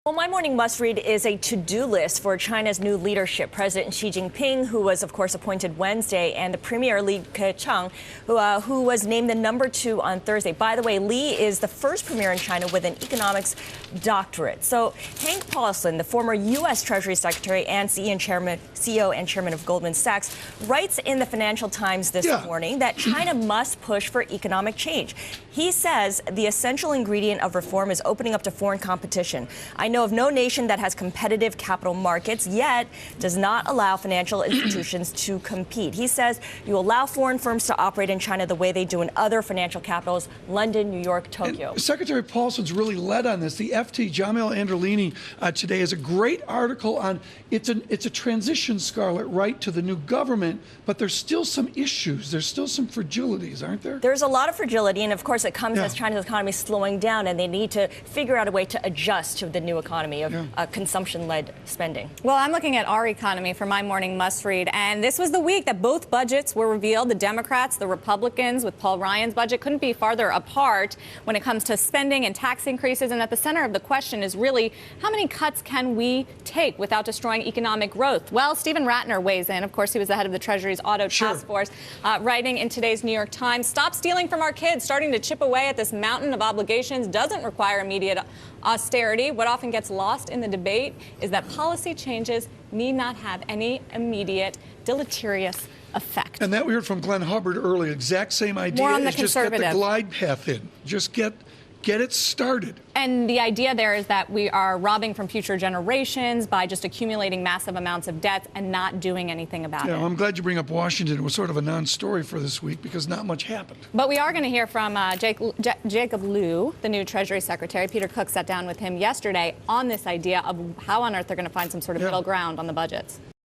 Well, my morning must-read is a to-do list for China's new leadership. President Xi Jinping, who was, of course, appointed Wednesday, and the Premier Li Keqiang, who was named the #2 on Thursday. By the way, Li is the first premier in China with an economics doctorate. So Hank Paulson, the former U.S. Treasury Secretary and CEO and Chairman of Goldman Sachs, writes in the Financial Times this morning that China must push for economic change. He says the essential ingredient of reform is opening up to foreign competition. I know of no nation that has competitive capital markets, yet does not allow financial institutions to compete. He says you allow foreign firms to operate in China the way they do in other financial capitals, London, New York, Tokyo. And Secretary Paulson's really led on this. The FT, Jamil Androlini, today has a great article on it's a transition, Scarlett, right, to the new government, but there's still some issues. There's still some fragilities, aren't there? There's a lot of fragility, and of course it comes as China's economy is slowing down, and they need to figure out a way to adjust to the new economy of consumption-led spending. Well, I'm looking at our economy for my morning must-read, and this was the week that both budgets were revealed. The Democrats, the Republicans, with Paul Ryan's budget, couldn't be farther apart when it comes to spending and tax increases. And at the center of the question is really, how many cuts can we take without destroying economic growth? Well, Stephen Ratner weighs in. Of course, he was the head of the Treasury's Auto Task Force, writing in today's New York Times, "Stop stealing from our kids. Starting to chip away at this mountain of obligations doesn't require immediate austerity. What often gets lost in the debate is that policy changes need not have any immediate deleterious effect." And that we heard from Glenn Hubbard earlier. Exact same idea. More on the just get the conservative glide path in. Just get it started. And the idea there is that we are robbing from future generations by just accumulating massive amounts of debt and not doing anything about it. Well, I'm glad you bring up Washington. It was sort of a non-story for this week because not much happened. But we are going to hear from Jacob Lew, the new Treasury Secretary. Peter Cook sat down with him yesterday on this idea of how on earth they're going to find some sort of middle ground on the budgets.